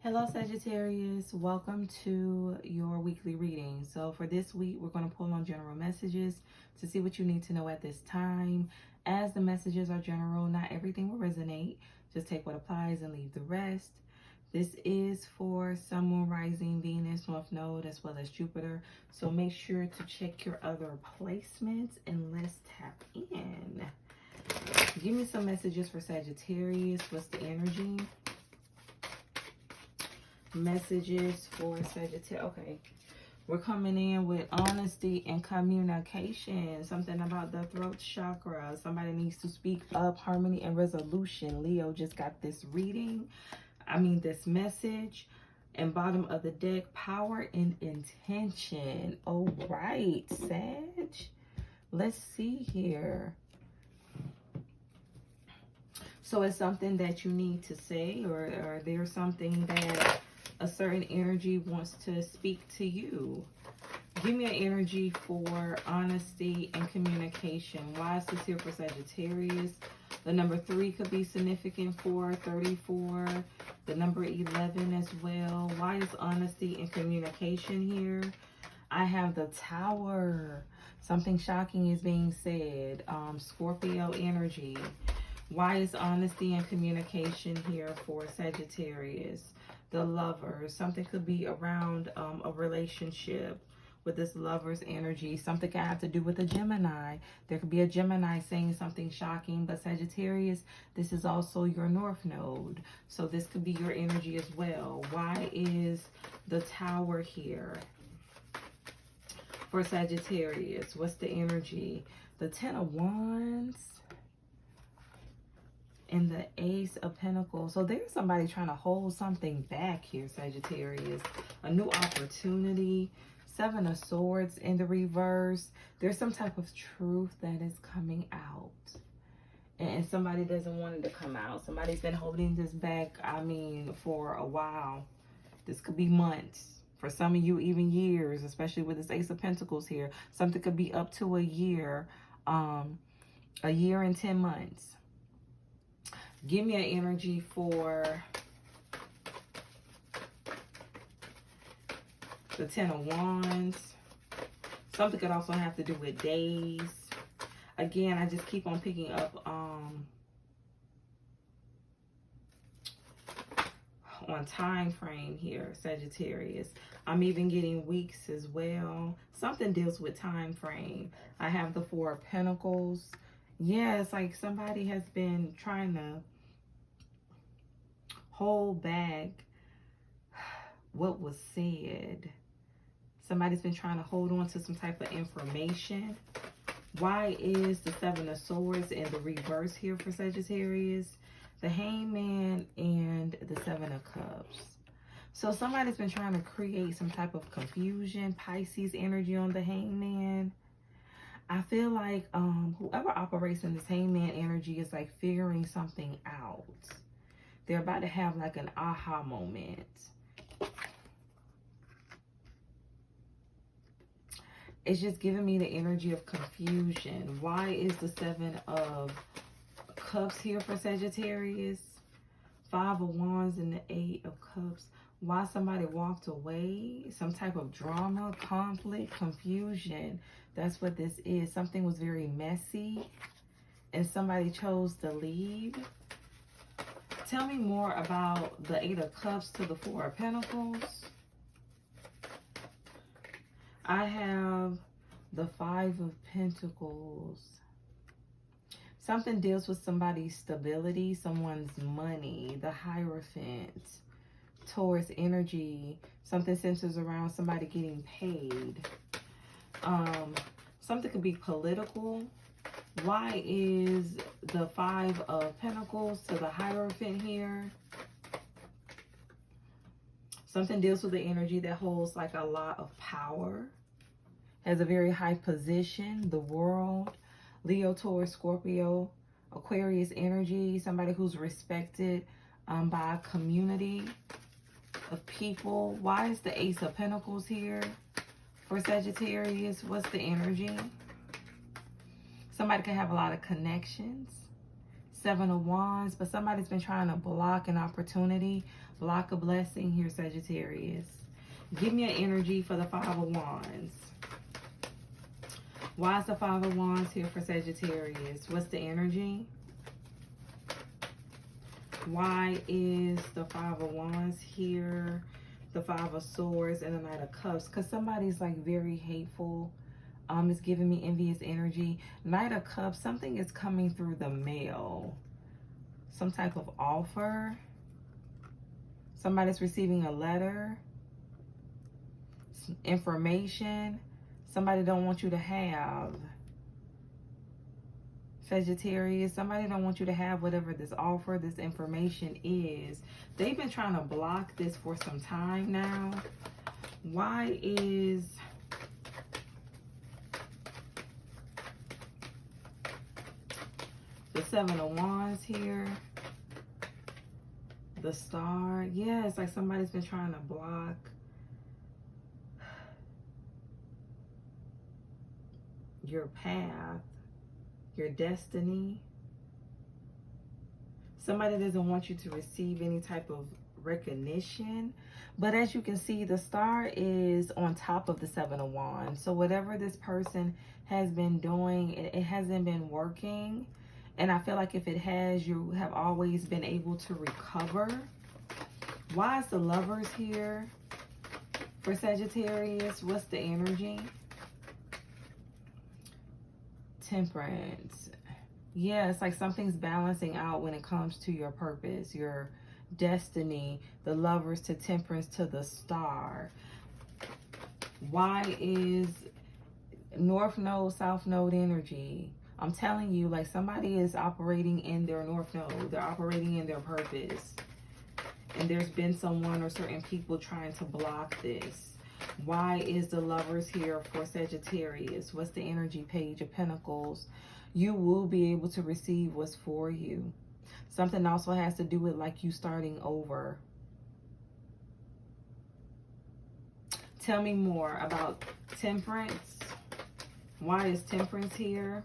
Hello Sagittarius, welcome to your weekly reading. So for this week, we're going to pull on general messages to see what you need to know at this time. As the messages are general, not everything will resonate. Just take what applies and leave the rest. This is for Sun, Moon, Rising, Venus, North Node, as well as Jupiter. So make sure to check your other placements and let's tap in. Give me some messages for Sagittarius. What's the energy? Messages for Sagittarius. Okay, we're coming in with honesty and communication. Something about the throat chakra. Somebody needs to speak up. Harmony and resolution. Leo just got this reading. This message. And bottom of the deck, power and intention. All right, Sag. Let's see here. So it's something that you need to say, or there's something that a certain energy wants to speak to you. Give me an energy for honesty and communication. Why is this here for Sagittarius? The number 3 could be significant for 34. The number 11 as well. Why is honesty and communication here? I have the Tower. Something shocking is being said. Scorpio energy. Why is honesty and communication here for Sagittarius? The Lovers. Something could be around a relationship with this Lover's energy. Something could have to do with a Gemini. There could be a Gemini saying something shocking, but Sagittarius, this is also your North Node. So this could be your energy as well. Why is the Tower here for Sagittarius? What's the energy? The Ten of Wands and the Ace of Pentacles. So there's somebody trying to hold something back here, Sagittarius. A new opportunity. Seven of Swords in the reverse. There's some type of truth that is coming out. And somebody doesn't want it to come out. Somebody's been holding this back, for a while. This could be months. For some of you, even years, especially with this Ace of Pentacles here. Something could be up to a year. A year and 10 months. Give me an energy for the Ten of Wands. Something could also have to do with days. Again, I just keep on picking up on time frame here, Sagittarius. I'm even getting weeks as well. Something deals with time frame. I have the Four of Pentacles. Yeah, it's like somebody has been trying to hold back what was said. Somebody's been trying to hold on to some type of information. Why is the Seven of Swords in the reverse here for Sagittarius? The Hangman and the Seven of Cups. So somebody's been trying to create some type of confusion. Pisces energy on the Hangman. I feel like whoever operates in this Hangman energy is like figuring something out. They're about to have like an aha moment. It's just giving me the energy of confusion. Why is the Seven of Cups here for Sagittarius? Five of Wands and the Eight of Cups. Why somebody walked away? Some type of drama, conflict, confusion. That's what this is. Something was very messy and somebody chose to leave. Tell me more about the Eight of Cups to the Four of Pentacles. I have the Five of Pentacles. Something deals with somebody's stability, someone's money. The Hierophant. Taurus energy. Something centers around somebody getting paid. Something could be political. Why is the Five of Pentacles to the Hierophant here? Something deals with the energy that holds like a lot of power. Has a very high position. The World. Leo, Taurus, Scorpio, Aquarius energy. Somebody who's respected by a community of people. Why is the Ace of Pentacles here for Sagittarius? What's the energy? Somebody can have a lot of connections. Seven of Wands, but somebody's been trying to block an opportunity, Block a blessing here, Sagittarius. Give me an energy for the Five of Wands. Why is the Five of Wands here for Sagittarius? What's the energy? Why is the Five of Wands here? The Five of Swords and the Knight of Cups. Because somebody's like very hateful. It's giving me envious energy. Knight of Cups, something is coming through the mail. Some type of offer. Somebody's receiving a letter. Information. Somebody don't want you to have. Sagittarius, somebody don't want you to have whatever this offer, this information is. They've been trying to block this for some time now. Why is the Seven of Wands here? The Star. Yeah, it's like somebody's been trying to block your path, your destiny. Somebody doesn't want you to receive any type of recognition. But as you can see, the Star is on top of the Seven of Wands. So whatever this person has been doing, it hasn't been working. And I feel like if it has, you have always been able to recover. Why is the Lovers here for Sagittarius? What's the energy? Temperance. Yeah, it's like something's balancing out when it comes to your purpose, your destiny. The Lovers to Temperance to the Star. Why is North Node, South Node energy? I'm telling you, like somebody is operating in their North Node. They're operating in their purpose. And there's been someone or certain people trying to block this. Why is the Lovers here for Sagittarius? What's the energy? Page of Pentacles. You will be able to receive what's for you. Something also has to do with like you starting over. Tell me more about Temperance. Why is Temperance here?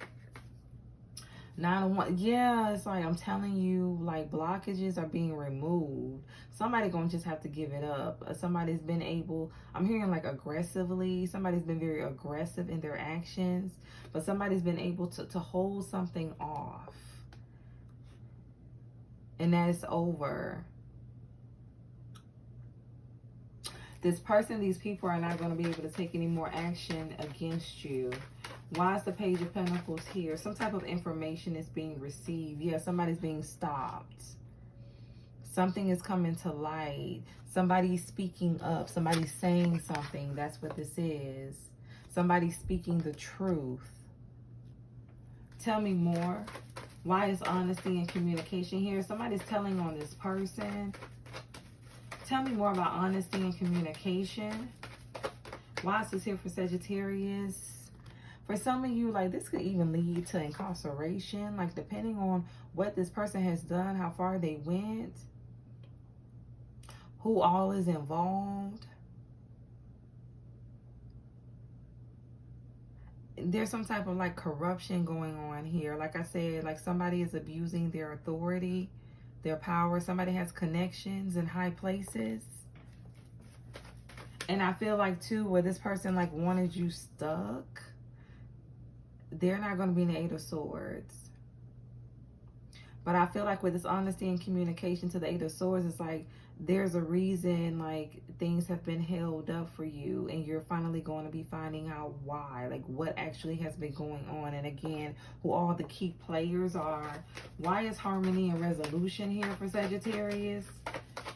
Nine of Wands. Yeah, it's like I'm telling you, like blockages are being removed. Somebody gonna just have to give it up. Somebody's been able, I'm hearing like aggressively. Somebody's been very aggressive in their actions. But somebody's been able to hold something off. And that is over. This person, these people are not going to be able to take any more action against you. Why is the Page of Pentacles here? Some type of information is being received. Yeah, somebody's being stopped. Something is coming to light. Somebody's speaking up. Somebody's saying something. That's what this is. Somebody's speaking the truth. Tell me more. Why is honesty and communication here? Somebody's telling on this person. Tell me more about honesty and communication. Why is this here for Sagittarius? For some of you, like this could even lead to incarceration. Like depending on what this person has done, how far they went, who all is involved. There's some type of like corruption going on here. Like I said, like somebody is abusing their authority, their power. Somebody has connections in high places. And I feel like too, where this person like wanted you stuck, they're not going to be in the Eight of Swords. But I feel like with this honesty and communication to the Eight of Swords, it's like there's a reason like things have been held up for you, and you're finally going to be finding out why, like what actually has been going on, and again, who all the key players are. Why is harmony and resolution here for Sagittarius?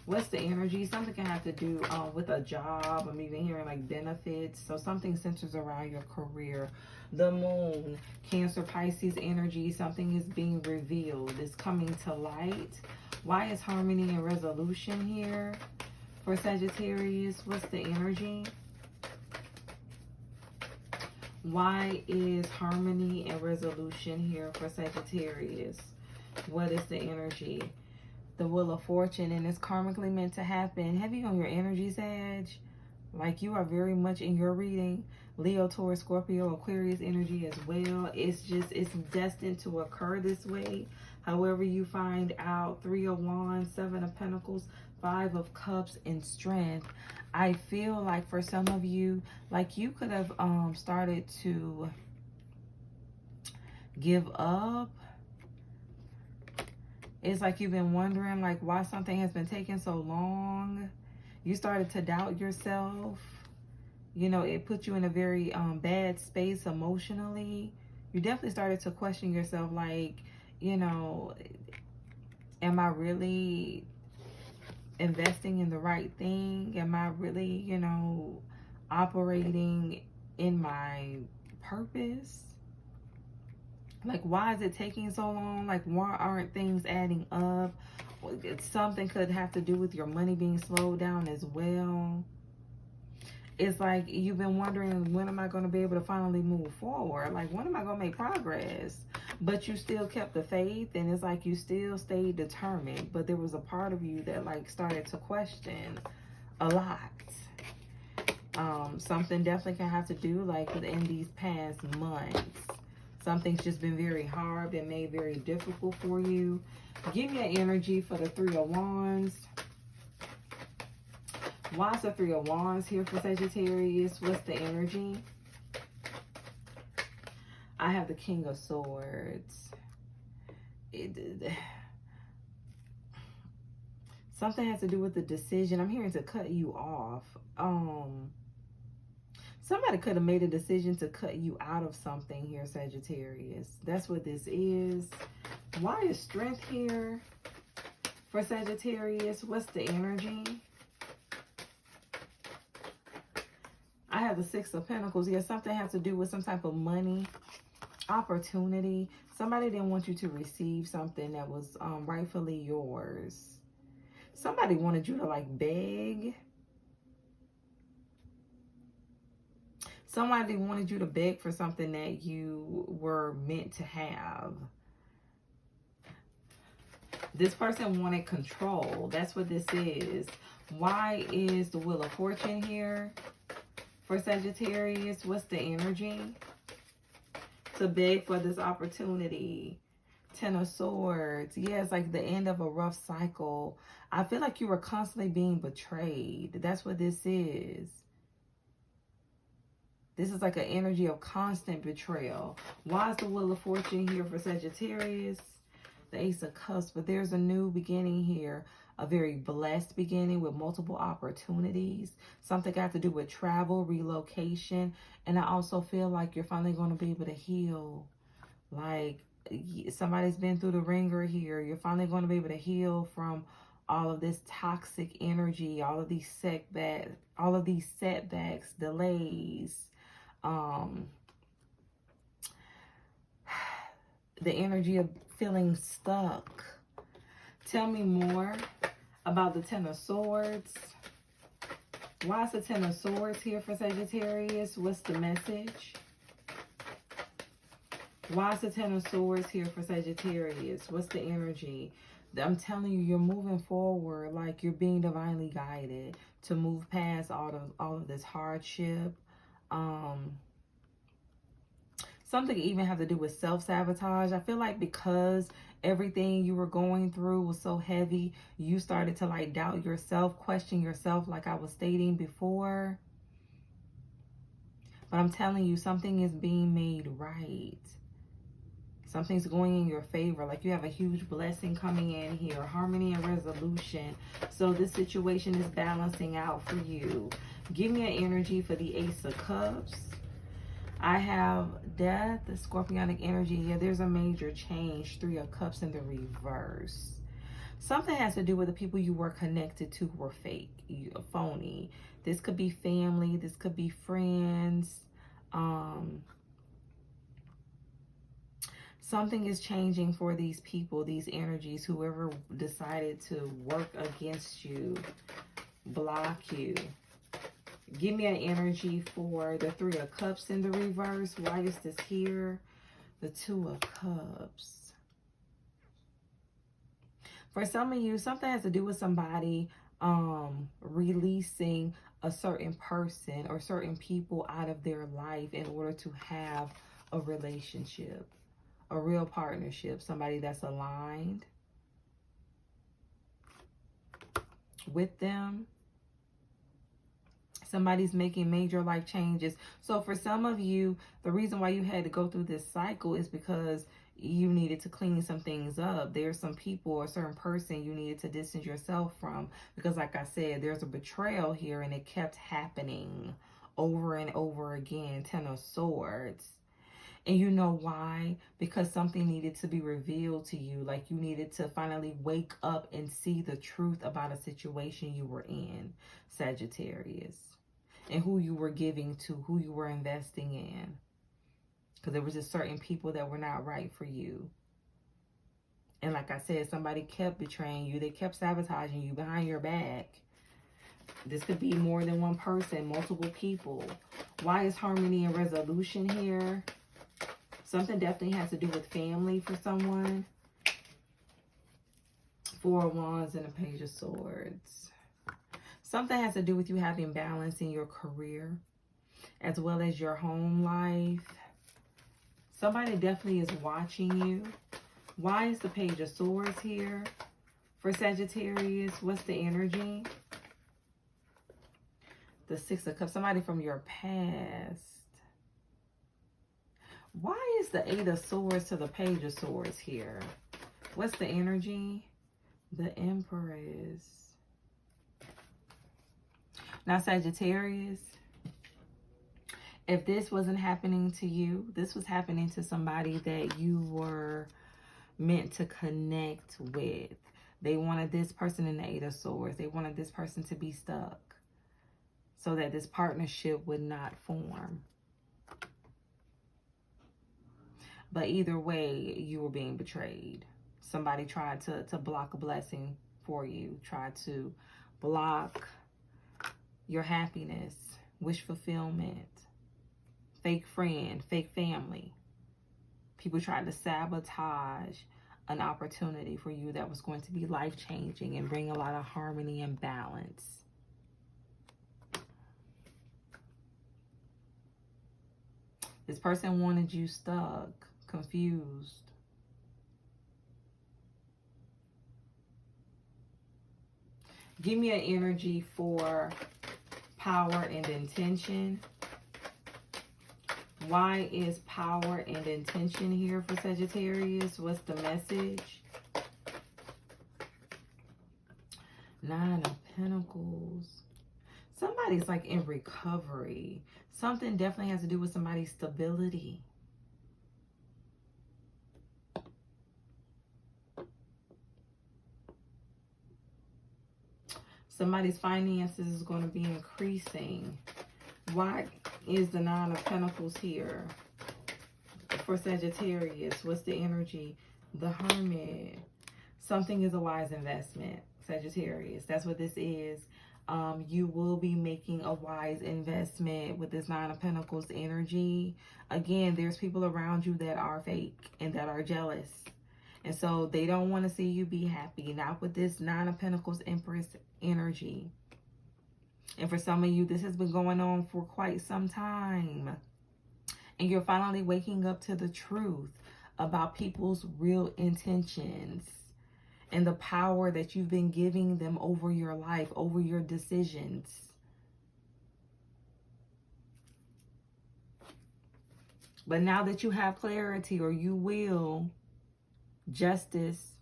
What's the energy? Something can have to do with a job. I'm even hearing like benefits. So something centers around your career. The Moon, Cancer, Pisces energy. Something is being revealed. It's coming to light. Why is harmony and resolution here for Sagittarius? What's the energy? Why is harmony and resolution here for Sagittarius? What is the energy? The Wheel of Fortune, and it's karmically meant to happen. Heavy on your energy, Sag. Like you are very much in your reading. Leo, Taurus, Scorpio, Aquarius energy as well. It's destined to occur this way. However you find out. 3 of Wands, 7 of Pentacles, Five of Cups and Strength. I feel like for some of you, like you could have started to give up. It's like you've been wondering like why something has been taking so long. You started to doubt yourself. You know, it put you in a very bad space emotionally. You definitely started to question yourself like, you know, am I really investing in the right thing? Am I really, you know, operating in my purpose? Like, why is it taking so long? Like, why aren't things adding up? Something could have to do with your money being slowed down as well. It's like you've been wondering, when am I going to be able to finally move forward? Like, when am I going to make progress? But you still kept the faith, and it's like you still stayed determined. But there was a part of you that like started to question a lot. Something definitely can have to do like within these past months. Something's just been very hard, been made very difficult for you. Give me an energy for the Three of Wands. Why is the Three of Wands here for Sagittarius? What's the energy? I have the King of Swords. Something has to do with the decision. I'm hearing to cut you off. Somebody could have made a decision to cut you out of something here, Sagittarius. That's what this is. Why is Strength here for Sagittarius? What's the energy? I have the Six of Pentacles. Yeah, something has to do with some type of money, opportunity. Somebody didn't want you to receive something that was rightfully yours. Somebody wanted you to like beg. Somebody wanted you to beg for something that you were meant to have. This person wanted control. That's what this is. Why is the Wheel of Fortune here for Sagittarius? What's the energy? To beg for this opportunity. Ten of Swords. Yeah, it's like the end of a rough cycle. I feel like you were constantly being betrayed. That's what this is. This is like an energy of constant betrayal. Why is the Wheel of Fortune here for Sagittarius? The Ace of Cups. But there's a new beginning here. A very blessed beginning with multiple opportunities. Something got to do with travel, relocation. And I also feel like you're finally going to be able to heal. Like somebody's been through the ringer here. You're finally going to be able to heal from all of this toxic energy, all of these setbacks, delays. The energy of feeling stuck. Tell me more about the Ten of Swords. Why is the Ten of Swords here for Sagittarius? What's the message? Why is the Ten of Swords here for Sagittarius? What's the energy? I'm telling you, you're moving forward like you're being divinely guided to move past all of this hardship. Something even have to do with self-sabotage. I feel like because everything you were going through was so heavy, you started to like doubt yourself, question yourself like I was stating before. But I'm telling you, something is being made right. Something's going in your favor. Like you have a huge blessing coming in here. Harmony and resolution. So this situation is balancing out for you. Give me an energy for the Ace of Cups. I have Death, the Scorpionic energy. Yeah, there's a major change. Three of Cups in the reverse. Something has to do with the people you were connected to who were fake, phony. This could be family. This could be friends. Something is changing for these people, these energies, whoever decided to work against you, block you. Give me an energy for the Three of Cups in the reverse. Why is this here? The Two of Cups. For some of you, something has to do with somebody releasing a certain person or certain people out of their life in order to have a relationship, a real partnership, somebody that's aligned. with them. Somebody's making major life changes. So for some of you, the reason why you had to go through this cycle is because you needed to clean some things up. There's some people or a certain person you needed to distance yourself from. Because like I said, there's a betrayal here and it kept happening over and over again. Ten of Swords. And you know why? Because something needed to be revealed to you. Like you needed to finally wake up and see the truth about a situation you were in, Sagittarius. And who you were giving to, who you were investing in. Because there was just certain people that were not right for you. And like I said, somebody kept betraying you. They kept sabotaging you behind your back. This could be more than one person, multiple people. Why is harmony and resolution here? Something definitely has to do with family for someone. Four of Wands and a Page of Swords. Something has to do with you having balance in your career, as well as your home life. Somebody definitely is watching you. Why is the Page of Swords here for Sagittarius? What's the energy? The Six of Cups. Somebody from your past. Why is the Eight of Swords to the Page of Swords here? What's the energy? The Empress. Now, Sagittarius, if this wasn't happening to you, this was happening to somebody that you were meant to connect with. They wanted this person in the Eight of Swords. They wanted this person to be stuck so that this partnership would not form. But either way, you were being betrayed. Somebody tried to block a blessing for you, tried to block your happiness, wish fulfillment, fake friend, fake family. People tried to sabotage an opportunity for you that was going to be life-changing and bring a lot of harmony and balance. This person wanted you stuck, confused. Give me an energy for power and intention. Why is power and intention here for Sagittarius? What's the message? Nine of Pentacles. Somebody's like in recovery. Something definitely has to do with somebody's stability. Somebody's finances is going to be increasing. Why is the Nine of Pentacles here for Sagittarius? What's the energy? The Hermit. Something is a wise investment, Sagittarius. That's what this is. You will be making a wise investment with this Nine of Pentacles energy. Again, there's people around you that are fake and that are jealous. And so they don't want to see you be happy. Not with this Nine of Pentacles Empress energy. And for some of you, this has been going on for quite some time. And you're finally waking up to the truth about people's real intentions and the power that you've been giving them over your life, over your decisions. But now that you have clarity, or you will, justice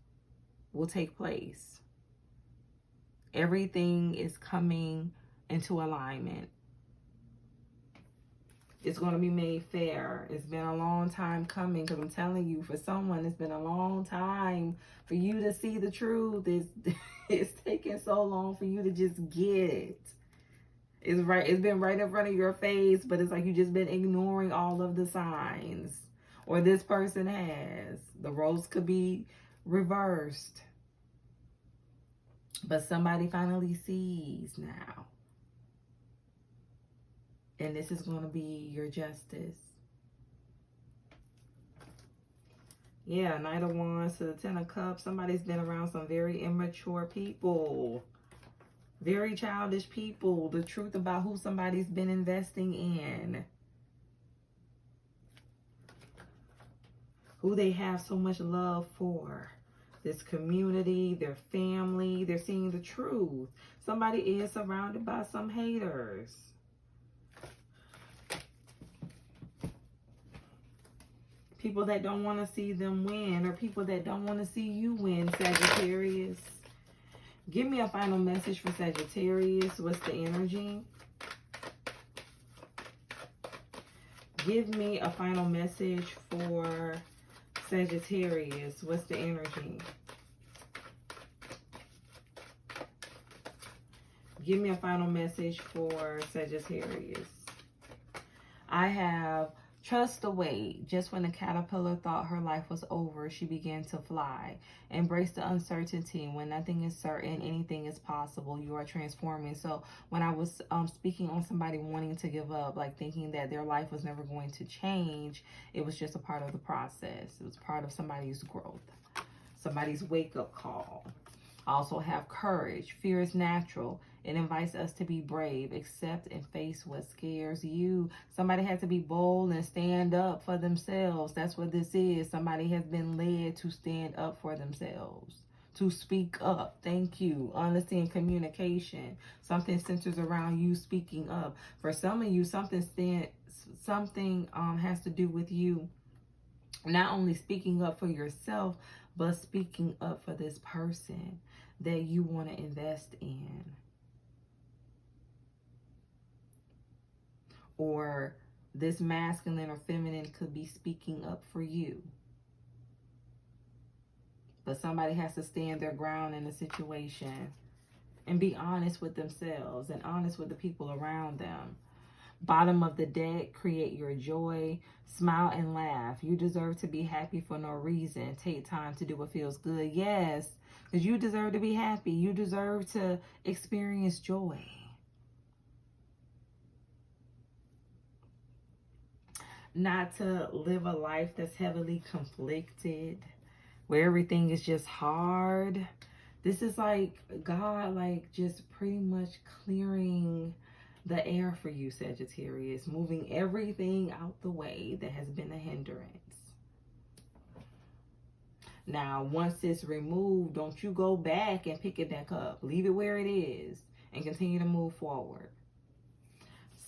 will take place. Everything is coming into alignment. It's going to be made fair. It's been a long time coming, because I'm telling you, for someone, it's been a long time for you to see the truth. It's taking so long for you to just get it. It's right. It's been right in front of your face, but it's like you just been ignoring all of the signs. Or this person has. The roles could be reversed. But somebody finally sees now. And this is going to be your justice. Yeah, Knight of Wands to the Ten of Cups. Somebody's been around some very immature people. Very childish people. The truth about who somebody's been investing in. Who they have so much love for. this community, their family. They're seeing the truth. Somebody is surrounded by some haters. People that don't want to see them win, or people that don't want to see you win, Sagittarius. Give me a final message for Sagittarius. What's the energy? Give me a final message for Sagittarius. What's the energy? Give me a final message for Sagittarius. I have trust the wait. Just when the caterpillar thought her life was over, she began to fly. Embrace the uncertainty. When nothing is certain, anything is possible. You are transforming. So when I was speaking on somebody wanting to give up, like thinking that their life was never going to change, it was just a part of the process. It was part of somebody's growth, somebody's wake-up call. Also have courage. Fear is natural. It invites us to be brave, accept and face what scares you. Somebody has to be bold and stand up for themselves. That's what this is. Somebody has been led to stand up for themselves, to speak up. Thank you. Honesty and communication. Something centers around you speaking up. For some of you, something has to do with you not only speaking up for yourself, but speaking up for this person that you want to invest in. Or this masculine or feminine could be speaking up for you. But somebody has to stand their ground in a situation and be honest with themselves and honest with the people around them. Bottom of the deck, create your joy, smile and laugh. You deserve to be happy for no reason. Take time to do what feels good. Yes, because you deserve to be happy. You deserve to experience joy. Not to live a life that's heavily conflicted, where everything is just hard. This is like God, like just pretty much clearing the air for you, Sagittarius, moving everything out the way that has been a hindrance. Now, once it's removed, don't you go back and pick it back up. Leave it where it is and continue to move forward.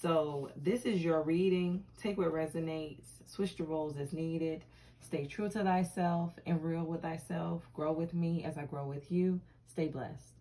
So this is your reading. Take what resonates. Switch the roles as needed. Stay true to thyself and real with thyself. Grow with me as I grow with you. Stay blessed.